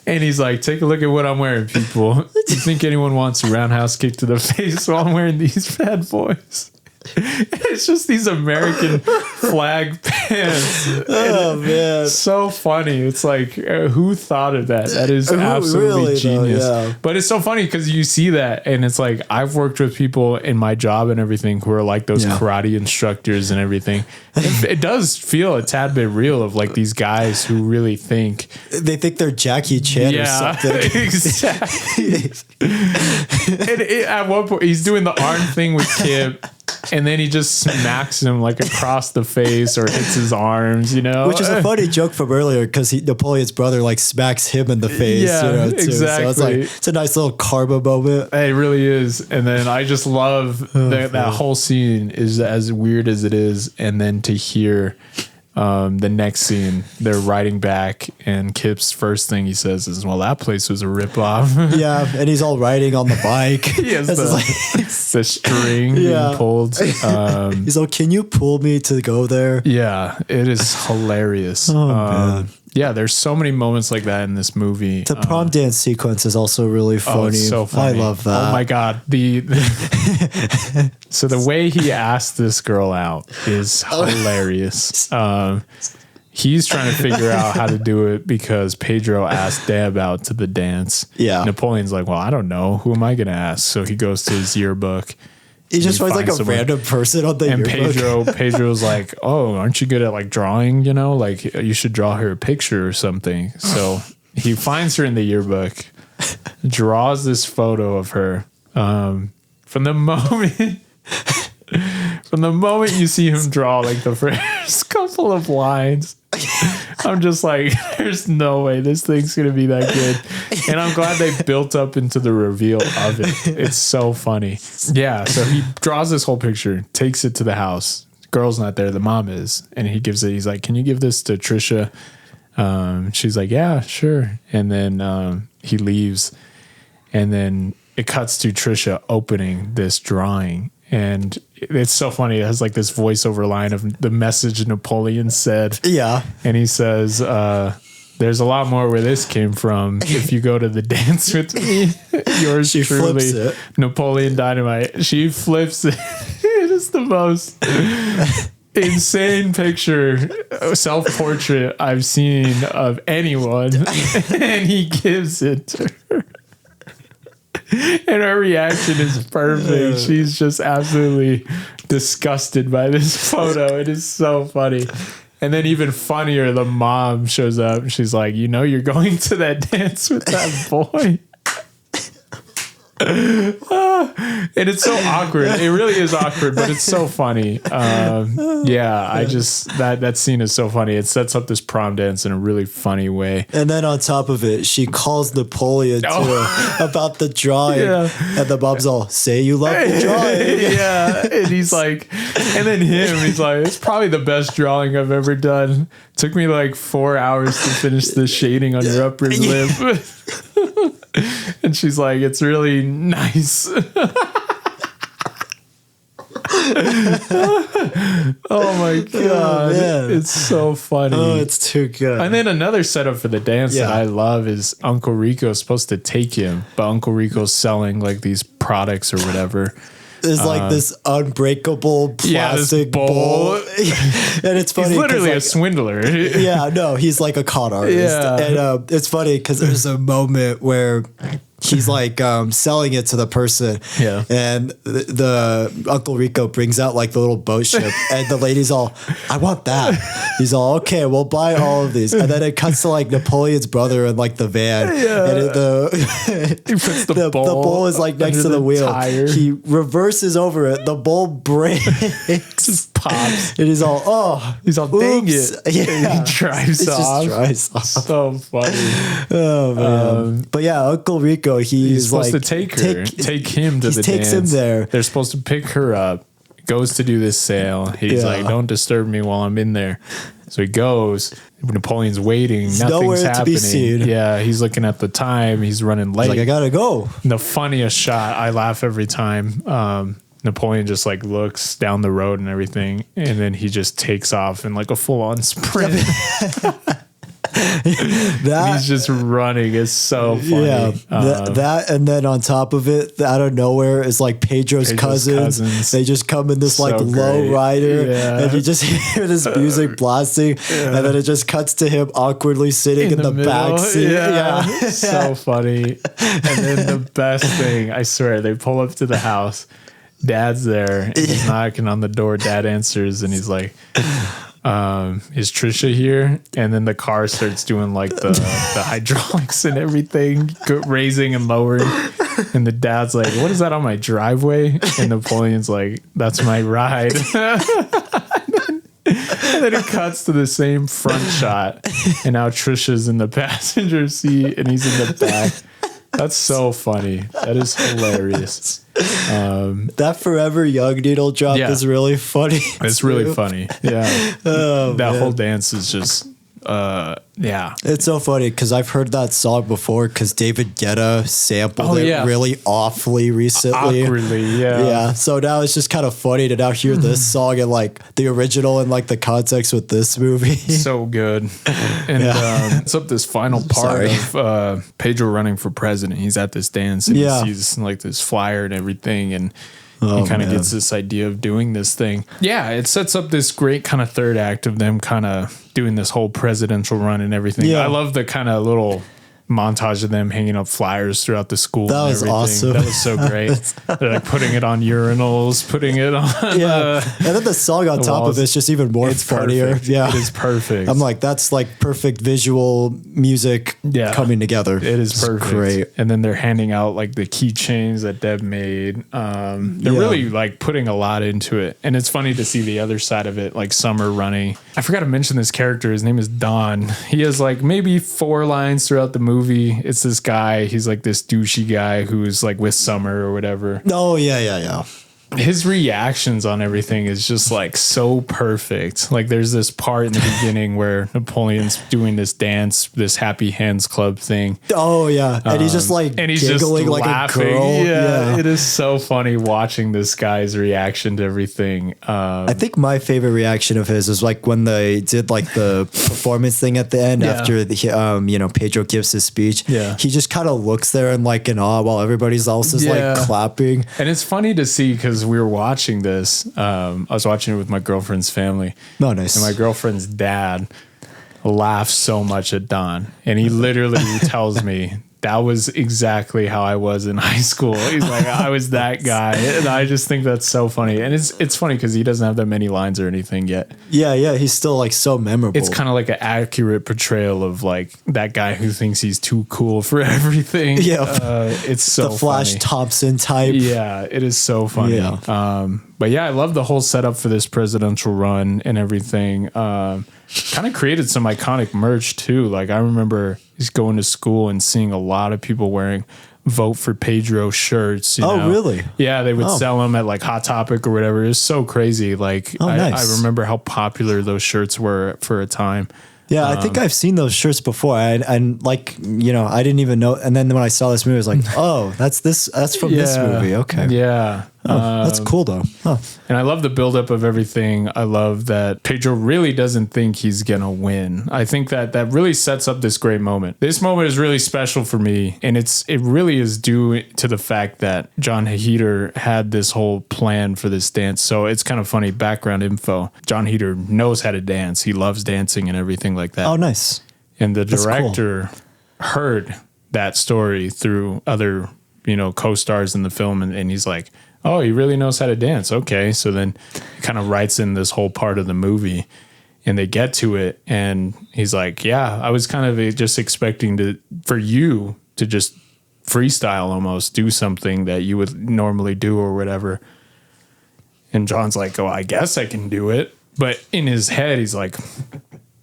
And he's like, take a look at what I'm wearing, people. You think anyone wants a roundhouse kick to the face while I'm wearing these bad boys? It's just these American flag pants. Oh, man. So funny. It's like, who thought of that? That is absolutely really, genius. Though, yeah. But it's so funny because you see that and it's like, I've worked with people in my job and everything who are like those karate instructors and everything. It does feel a tad bit real of like these guys who really think. They think they're Jackie Chan or something. Exactly. And at one point, he's doing the arm thing with Kip. And then he just smacks him like across the face or hits his arms, you know? Which is a funny joke from earlier because Napoleon's brother like smacks him in the face, too. Exactly. So it's like, it's a nice little karma moment. It really is. And then I just love that whole scene is as weird as it is. And then to hear the next scene, they're riding back, and Kip's first thing he says is, well, that place was a ripoff. Yeah, and he's all riding on the bike. He has the string being pulled. He's like, can you pull me to go there? Yeah, it is hilarious. Man. Yeah, there's so many moments like that in this movie. The prom dance sequence is also really funny. Oh, it's so funny. I love that. Oh my God. So the way he asked this girl out is hilarious. He's trying to figure out how to do it because Pedro asked Deb out to the dance. Yeah. Napoleon's like, well, I don't know. Who am I going to ask? So he goes to his yearbook. He just finds like a random person on the yearbook. And Pedro's like, oh, aren't you good at like drawing? You know, like you should draw her a picture or something. So he finds her in the yearbook, draws this photo of her. From the moment you see him draw like the first couple of lines, I'm just like, there's no way this thing's going to be that good. And I'm glad they built up into the reveal of it. It's so funny. Yeah. So he draws this whole picture, takes it to the house. Girl's not there. The mom is. And he gives it. He's like, can you give this to Trisha? She's like, yeah, sure. And then he leaves. And then it cuts to Trisha opening this drawing. And it's so funny. It has like this voiceover line of the message Napoleon said. Yeah. And he says, there's a lot more where this came from. If you go to the dance with me, yours truly, Napoleon Dynamite. She flips it. It is the most insane picture, self-portrait I've seen of anyone. And he gives it to her. And her reaction is perfect. She's just absolutely disgusted by this photo. It is so funny. And then even funnier, the mom shows up. She's like, you know, you're going to that dance with that boy. And it's so awkward. It really is awkward, but it's so funny. I just that scene is so funny. It sets up this prom dance in a really funny way. And then on top of it, she calls Napoleon about the drawing. Yeah. And the mom's all, say you love the drawing. Yeah. And he's like, and then he's like, it's probably the best drawing I've ever done. Took me like 4 hours to finish the shading on your upper lip. And she's like, it's really nice. Oh my God. It's so funny. Oh, it's too good. And then another setup for the dance that I love is Uncle Rico's supposed to take him, but Uncle Rico's selling like these products or whatever. There's like this unbreakable plastic bowl. And it's funny. He's literally a swindler. Yeah, no, he's like a con artist. Yeah. And it's funny because there's a moment where he's like selling it to the person. Yeah. And the Uncle Rico brings out like the little boat ship, and the lady's all, I want that. He's all, okay, we'll buy all of these. And then it cuts to like Napoleon's brother in like the van. Yeah. And He puts the bowl. The bowl is like next under to the wheel. tire. He reverses over it. The bowl breaks. Just pops. And he's all, oh. He's all, dang oops. it. Yeah. And he drives It off. just drives off. So funny. Oh, man. But yeah, Uncle Rico, He's supposed like, to take him to the takes dance. him there. They're supposed to pick her up. Goes to do this sale. He's Yeah. like, don't disturb me while I'm in there. So he goes. Napoleon's waiting. He's Nothing's nowhere to happening. be seen. Yeah, he's looking at the time. He's running late. He's like, I gotta go. The funniest shot, I laugh every time. Napoleon just like looks down the road and everything, and then he just takes off in like a full-on sprint. He's just running. It's so funny. Yeah, that and then on top of it, out of nowhere is like Pedro's cousins. They just come in this So like low great. rider, Yeah. and you just hear this music blasting, and then it just cuts to him awkwardly sitting in the middle. back seat. Yeah. So funny. And then the best thing, I swear, they pull up to the house. Dad's there. And he's knocking on the door. Dad answers, and he's like, is Trisha here? And then the car starts doing like the hydraulics and everything, raising and lowering. And the dad's like, what is that on my driveway? And Napoleon's like, that's my ride. And then it cuts to the same front shot, and now Trisha's in the passenger seat and he's in the back. That's so funny. That is hilarious. That Forever Young needle drop is really funny. It's really funny. Yeah. That whole dance is just, yeah. It's so funny because I've heard that song before because David Guetta sampled it really awfully recently. Awkwardly, yeah. Yeah. So now it's just kind of funny to now hear this song and like the original and like the context with this movie. So good. And it's up this final part of Pedro running for president. He's at this dance and he sees like this flyer and everything, and he kind of gets this idea of doing this thing. Yeah, it sets up this great kind of third act of them kind of doing this whole presidential run and everything. Yeah. I love the kind of little montage of them hanging up flyers throughout the school. That was awesome. That was so great. They're like putting it on urinals, putting it on. And then the song on top of it's just even more funnier. Perfect. Yeah, it is perfect. I'm like, that's like perfect visual music coming together. It is perfect. Great. And then they're handing out like the keychains that Deb made. They're really like putting a lot into it. And it's funny to see the other side of it, like Summer running. I forgot to mention this character. His name is Don. He has like maybe 4 lines throughout the movie. It's this guy. He's like this douchey guy who's like with Summer or whatever. Oh, yeah. His reactions on everything is just like so perfect. Like there's this part in the beginning where Napoleon's doing this dance, this Happy Hands Club thing. Oh yeah, and he's just like and he's giggling just like laughing. a girl. Yeah, it is so funny watching this guy's reaction to everything. I think my favorite reaction of his was like when they did like the performance thing at the end after the Pedro gives his speech. Yeah, he just kind of looks there and like in awe while everybody else is like clapping. And it's funny to see because we were watching this. I was watching it with my girlfriend's family. Oh, nice. And my girlfriend's dad laughs so much at Don. And he literally tells me, that was exactly how I was in high school. He's like, I was that guy. And I just think that's so funny. And it's funny because he doesn't have that many lines or anything yet. Yeah. He's still like so memorable. It's kind of like an accurate portrayal of like that guy who thinks he's too cool for everything. Yeah. It's so the Flash funny. Thompson type. Yeah, it is so funny. Yeah. But yeah, I love the whole setup for this presidential run and everything. Kind of created some iconic merch too. Like I remember just going to school and seeing a lot of people wearing Vote for Pedro shirts. You know? Really? Yeah, they would sell them at like Hot Topic or whatever. It was so crazy. Like I remember how popular those shirts were for a time. Yeah, I think I've seen those shirts before. And like, I didn't even know. And then when I saw this movie, I was like, oh, that's from this movie. Okay. Yeah. Oh, that's cool though. Huh. And I love the buildup of everything. I love that Pedro really doesn't think he's going to win. I think that really sets up this great moment. This moment is really special for me. And it really is due to the fact that John Heder had this whole plan for this dance. So it's kind of funny background info. John Heder knows how to dance. He loves dancing and everything like that. Oh, nice. And the director heard that story through other, co-stars in the film. And he's like, oh, he really knows how to dance. Okay. So then he kind of writes in this whole part of the movie and they get to it. And he's like, yeah, I was kind of just expecting for you to just freestyle, almost do something that you would normally do or whatever. And John's like, oh, I guess I can do it. But in his head, he's like,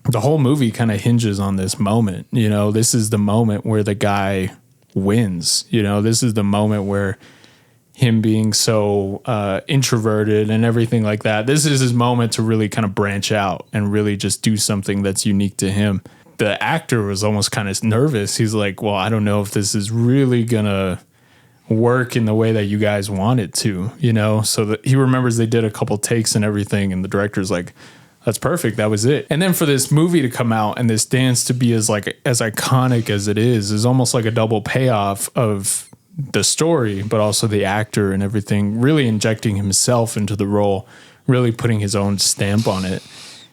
the whole movie kind of hinges on this moment. This is the moment where the guy wins. This is the moment where him being so introverted and everything like that, this is his moment to really kind of branch out and really just do something that's unique to him. The actor was almost kind of nervous. He's like, well, I don't know if this is really going to work in the way that you guys want it to, so that he remembers they did a couple takes and everything. And the director's like, that's perfect. That was it. And then for this movie to come out and this dance to be as iconic as it is almost like a double payoff of the story, but also the actor and everything, really injecting himself into the role, really putting his own stamp on it.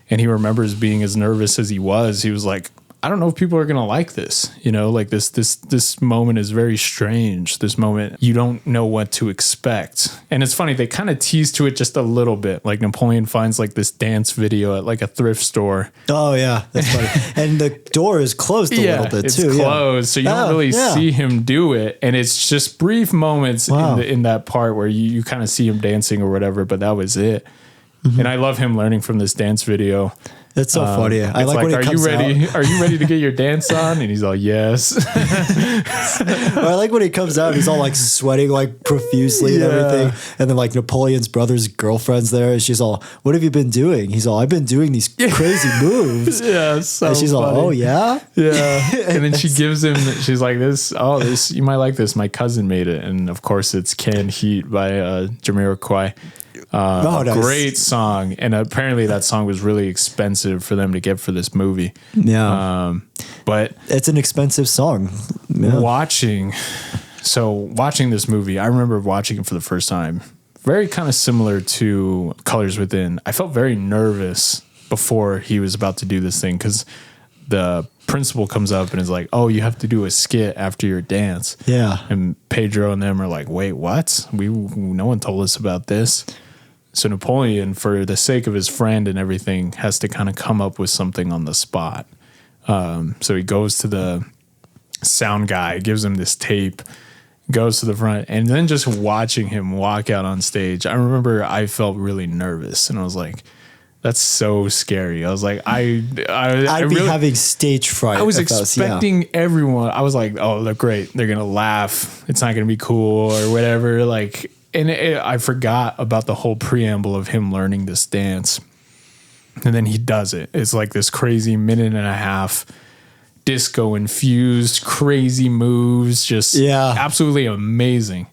And he remembers being as nervous as he was. He was like, I don't know if people are going to like this, like this moment is very strange. This moment, you don't know what to expect. And it's funny, they kind of tease to it just a little bit. Like Napoleon finds like this dance video at like a thrift store. Oh yeah, that's funny. And the door is closed a little bit too. It's closed. So you don't really see him do it. And it's just brief moments in that part where you kind of see him dancing or whatever, but that was it. Mm-hmm. And I love him learning from this dance video. It's so funny. I like when it comes out. Are you ready to get your dance on? And he's all, yes. I like when he comes out, he's all like sweating like profusely and everything. And then like Napoleon's brother's girlfriend's there. And she's all, what have you been doing? He's all, I've been doing these crazy moves. Yeah. So and she's funny. all, oh yeah? Yeah. And then she gives him, she's like, this, you might like this. My cousin made it. And of course it's Canned Heat by Jamiroquai. Nice. Great song, and apparently that song was really expensive for them to get for this movie. Yeah, but it's an expensive song. Yeah. Watching this movie, I remember watching it for the first time. Very kind of similar to Colors Within. I felt very nervous before he was about to do this thing because the principal comes up and is like, "Oh, you have to do a skit after your dance." Yeah, and Pedro and them are like, "Wait, what? No one told us about this." So Napoleon, for the sake of his friend and everything, has to kind of come up with something on the spot. So he goes to the sound guy, gives him this tape, goes to the front, and then just watching him walk out on stage, I remember I felt really nervous, and I was like, that's so scary. I was like, I'd be having stage fright. I was expecting everyone. I was like, oh, look great. They're going to laugh. It's not going to be cool or whatever. Like, and I forgot about the whole preamble of him learning this dance. And then he does it. It's like this crazy minute and a half disco infused, crazy moves. Just absolutely amazing.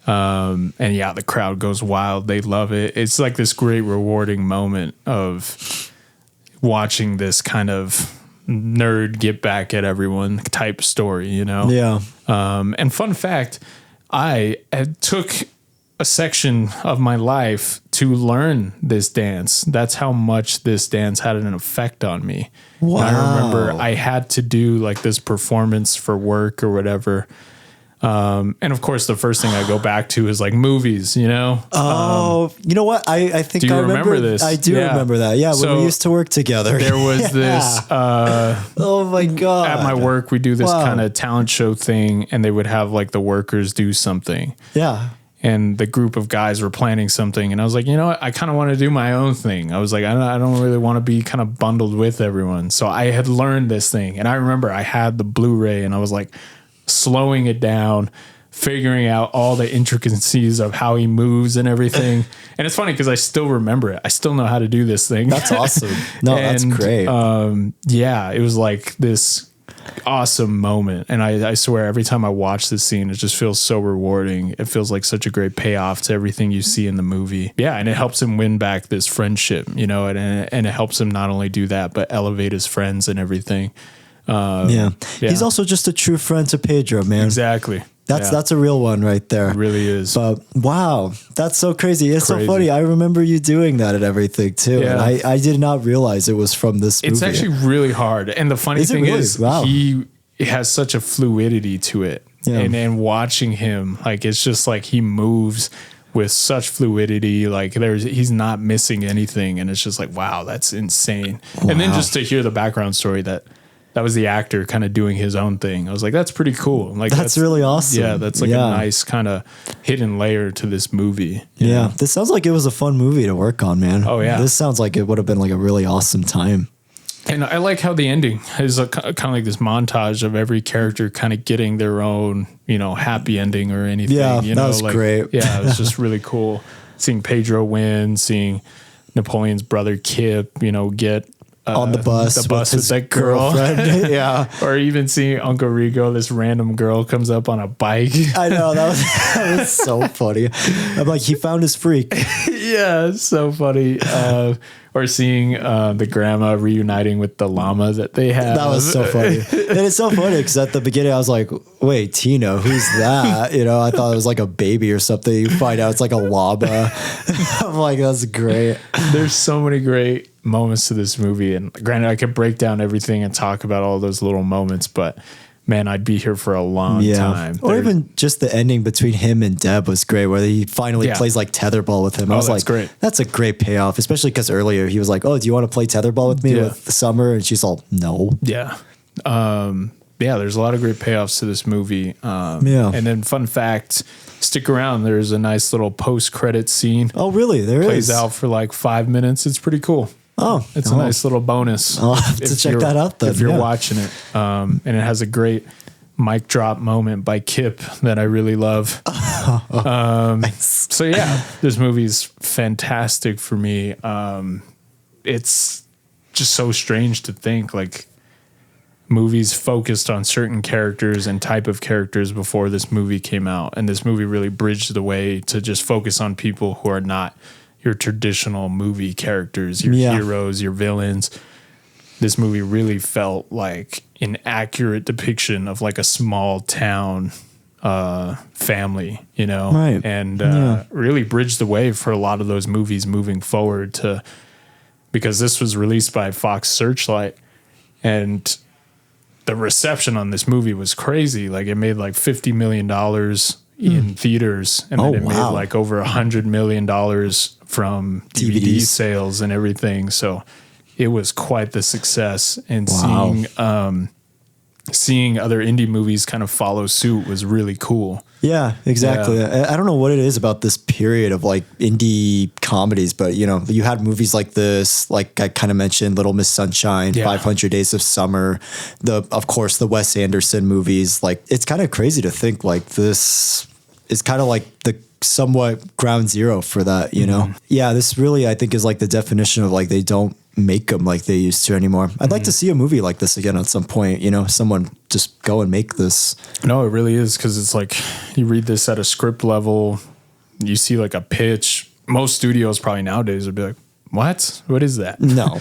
And the crowd goes wild. They love it. It's like this great rewarding moment of watching this kind of nerd get back at everyone type story, Yeah. And fun fact, I took a section of my life to learn this dance. That's how much this dance had an effect on me. Wow. And I remember I had to do like this performance for work or whatever. And of course, the first thing I go back to is like movies, Oh, you know what? I think do you I remember this. I do remember that. Yeah, when we used to work together. There was this. Oh my God. At my work, we do this kind of talent show thing, and they would have like the workers do something. Yeah. And the group of guys were planning something, and I was like, you know what? I kind of want to do my own thing. I was like, I don't really want to be kind of bundled with everyone. So I had learned this thing, and I remember I had the Blu-ray, and I was like slowing it down, figuring out all the intricacies of how he moves and everything. And it's funny because I still remember it. I still know how to do this thing. That's awesome. No, that's great. It was like this awesome moment. And I swear every time I watch this scene, it just feels so rewarding. It feels like such a great payoff to everything you see in the movie. Yeah. And it helps him win back this friendship, and it helps him not only do that, but elevate his friends and everything. He's also just a true friend to Pedro, man. Exactly. That's a real one right there. It really is. But wow, that's so crazy. It's so funny. I remember you doing that and everything too. Yeah. And I did not realize it was from this movie. It's actually really hard. And the funny thing is, it has such a fluidity to it. Yeah. And then watching him, like, it's just like he moves with such fluidity. Like he's not missing anything. And it's just like, wow, that's insane. Wow. And then just to hear the background story that was the actor kind of doing his own thing. I was like, that's pretty cool. Like that's really awesome. Yeah. That's like a nice kind of hidden layer to this movie. Yeah. This sounds like it was a fun movie to work on, man. Oh yeah. This sounds like it would have been like a really awesome time. And I like how the ending is kind of like this montage of every character kind of getting their own, happy ending or anything. Yeah, that was like, great. Yeah, it was just really cool. Seeing Pedro win, seeing Napoleon's brother Kip, get on the bus with that girl. Yeah. Or even seeing Uncle Rico, this random girl comes up on a bike. I know, that was so funny. I'm like, he found his freak. Yeah, it's so funny. Or seeing the grandma reuniting with the llama that they have. That was so funny. And it's so funny because at the beginning I was like, wait, Tina, who's that? I thought it was like a baby or something. You find out it's like a llama. I'm like, that's great. There's so many great moments to this movie. And granted, I could break down everything and talk about all those little moments, but man, I'd be here for a long time. Or even just the ending between him and Deb was great, where he finally plays like tetherball with him. I was like, great. That's a great payoff, especially because earlier he was like, oh, do you want to play tetherball with me with Summer? And she's all, no. Yeah. There's a lot of great payoffs to this movie. And then fun fact, stick around. There's a nice little post-credit scene. Oh, really? There Plays out for like 5 minutes. It's pretty cool. Oh, it's a nice little bonus. I'll have to check that out then. If you're watching it. And it has a great mic drop moment by Kip that I really love. Nice. So yeah, this movie's fantastic for me. It's just so strange to think like movies focused on certain characters and type of characters before this movie came out. And this movie really bridged the way to just focus on people who are not your traditional movie characters, your heroes, your villains. This movie really felt like an accurate depiction of like a small town family, Right. And really bridged the way for a lot of those movies moving forward because this was released by Fox Searchlight, and the reception on this movie was crazy. Like it made like $50 million in theaters, and then it made like over $100 million from DVD sales and everything. So it was quite the success, and seeing other indie movies kind of follow suit was really cool. Yeah, exactly. Yeah. I don't know what it is about this period of like indie comedies, but you had movies like this, like I kind of mentioned, Little Miss Sunshine, 500 Days of Summer, of course the Wes Anderson movies. Like it's kind of crazy to think like this is kind of like the somewhat ground zero for that, Yeah, this really I think is like the definition of like they don't make them like they used to anymore. I'd like to see a movie like this again at some point, someone just go and make this. No, it really is, because it's like you read this at a script level, you see like a pitch. Most studios probably nowadays would be like, what is that? No.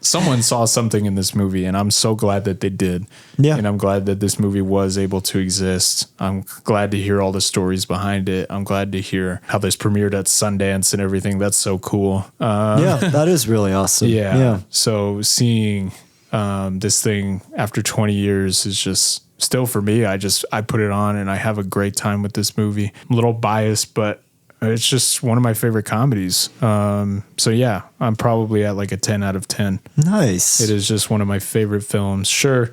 Someone saw something in this movie, and I'm so glad that they did. Yeah. And I'm glad that this movie was able to exist. I'm glad to hear all the stories behind it. I'm glad to hear how this premiered at Sundance and everything. That's so cool. Yeah, that is really awesome. Yeah. So seeing this thing after 20 years is just still, for me, I put it on and I have a great time with this movie. I'm a little biased, but it's just one of my favorite comedies. So yeah, I'm probably at like a 10 out of 10. Nice. It is just one of my favorite films. Sure,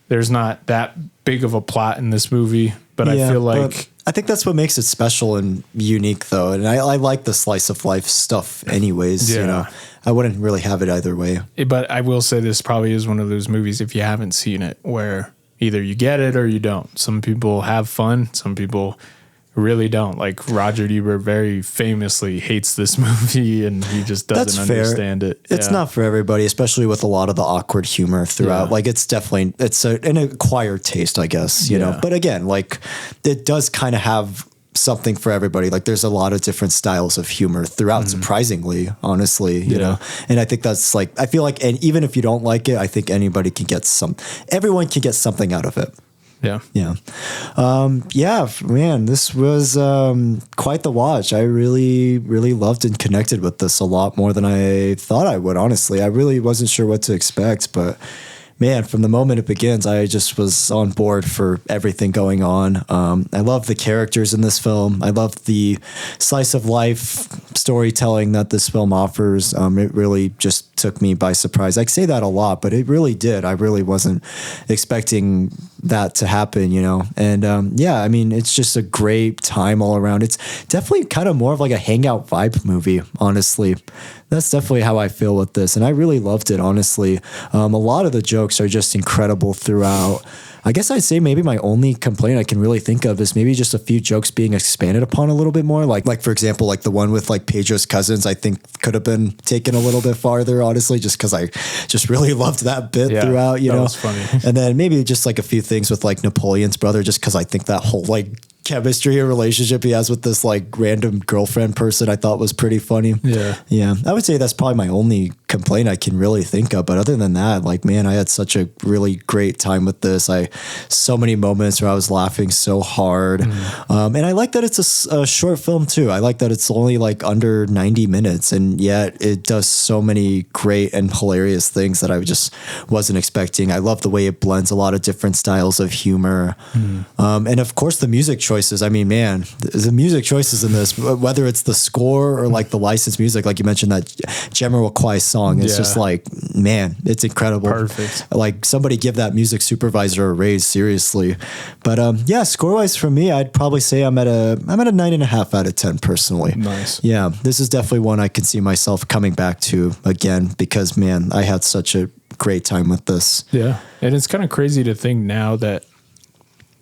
there's not that big of a plot in this movie, but I feel like I think that's what makes it special and unique though. And I like the slice of life stuff anyways. I wouldn't really have it either way. But I will say this probably is one of those movies, if you haven't seen it, where either you get it or you don't. Some people have fun. Some people really don't. Like Roger Ebert very famously hates this movie, and he just doesn't understand it. It's not for everybody, especially with a lot of the awkward humor throughout. Like it's an acquired taste, I guess, you know. But again, like it does kind of have something for everybody. Like there's a lot of different styles of humor throughout, surprisingly, honestly, you know. And I think that's like, I feel like, and even if you don't like it, I think everyone can get something out of it. Yeah. Man, this was quite the watch. I really, really loved and connected with this a lot more than I thought I would, honestly. I really wasn't sure what to expect, but man, from the moment it begins, I just was on board for everything going on. I love the characters in this film. I love the slice of life storytelling that this film offers. It really just took me by surprise. I say that a lot, but it really did. I really wasn't expecting that to happen, you know? And yeah, I mean, it's just a great time all around. It's definitely kind of more of like a hangout vibe movie, honestly. That's definitely how I feel with this. And I really loved it, honestly. A lot of the jokes are just incredible throughout. I guess I'd say maybe my only complaint I can really think of is maybe just a few jokes being expanded upon a little bit more. Like for example, like the one with like Pedro's cousins, I think could have been taken a little bit farther, honestly, just because I just really loved that bit throughout, you know. That was funny. And then maybe just like a few things with like Napoleon's brother, just because I think that whole like chemistry or relationship he has with this like random girlfriend person I thought was pretty funny. Yeah, I would say that's probably my only complaint I can really think of, but other than that, like, man, I had such a really great time with this. So many moments where I was laughing so hard. And I like that it's a short film too. I like that it's only like under 90 minutes and yet it does so many great and hilarious things that I just wasn't expecting. I love the way it blends a lot of different styles of humor. And of course the music choices. I mean, man, the music choices in this, whether it's the score or like the licensed music, like you mentioned that Jamiroquai song, it's just like, man, it's incredible. Perfect. Like somebody give that music supervisor a raise, seriously. But yeah, score wise for me, I'd probably say I'm at a 9.5 out of 10 personally. Nice. Yeah, this is definitely one I can see myself coming back to again because, man, I had such a great time with this. Yeah, and it's kind of crazy to think now that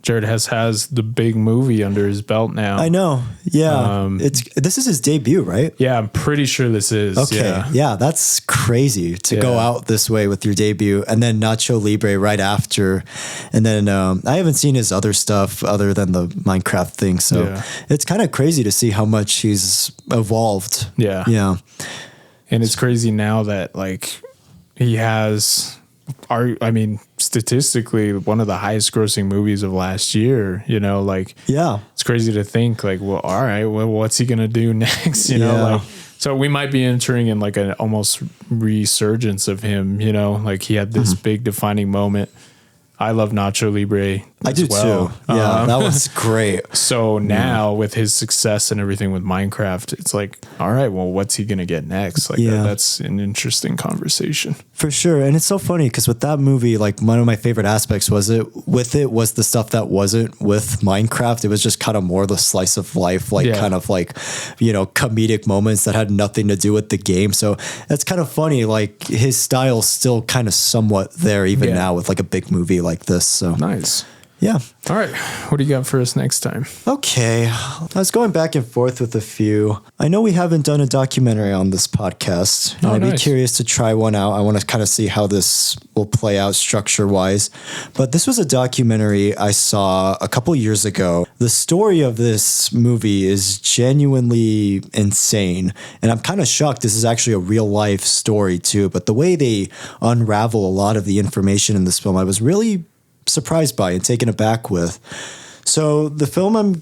Jared Hess has the big movie under his belt now. I know. Yeah. This is his debut, right? Yeah, I'm pretty sure this is. Okay. Yeah, that's crazy to go out this way with your debut and then Nacho Libre right after. And then I haven't seen his other stuff other than the Minecraft thing. So it's kind of crazy to see how much he's evolved. Yeah. Yeah. And it's crazy now that like he has... I mean, statistically, one of the highest grossing movies of last year, you know, like, it's crazy to think like, well, all right, well, what's he going to do next? You know, like, so we might be entering in like an almost resurgence of him, you know, like he had this big defining moment. I love Nacho Libre. I do too. Yeah, that was great. So now with his success and everything with Minecraft, it's like, all right, well, what's he going to get next? Like that's an interesting conversation. For sure. And it's so funny because with that movie, like one of my favorite aspects was the stuff that wasn't with Minecraft. It was just kind of more the slice of life, like kind of like, you know, comedic moments that had nothing to do with the game. So that's kind of funny. Like his style's still kind of somewhat there even now with like a big movie like this. So nice. Yeah. All right. What do you got for us next time? Okay. I was going back and forth with a few. I know we haven't done a documentary on this podcast. I'd be curious to try one out. I want to kind of see how this will play out structure-wise. But this was a documentary I saw a couple years ago. The story of this movie is genuinely insane. And I'm kind of shocked this is actually a real-life story, too. But the way they unravel a lot of the information in this film, I was really surprised by and taken aback with. So the film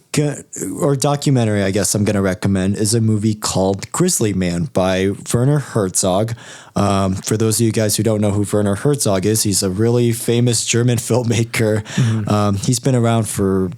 or documentary, I guess I'm going to recommend is a movie called Grizzly Man by Werner Herzog. For those of you guys who don't know who Werner Herzog is, he's a really famous German filmmaker. He's been around for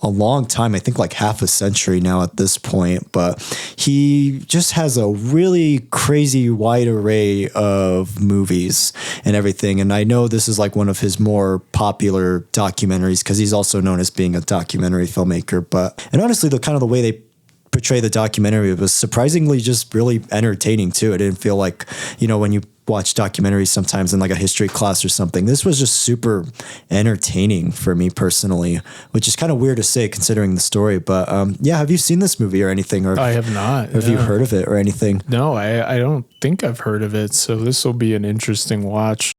a long time, I think like half a century now at this point, but he just has a really crazy wide array of movies and everything. And I know this is like one of his more popular documentaries because he's also known as being a documentary filmmaker. And honestly, the kind of the way they portray the documentary was surprisingly just really entertaining too. It didn't feel like, you know, when you watch documentaries sometimes in like a history class or something. This was just super entertaining for me personally, which is kind of weird to say considering the story. But yeah, have you seen this movie or anything? Or I have not. Have you heard of it or anything? No, I don't think I've heard of it. So this will be an interesting watch.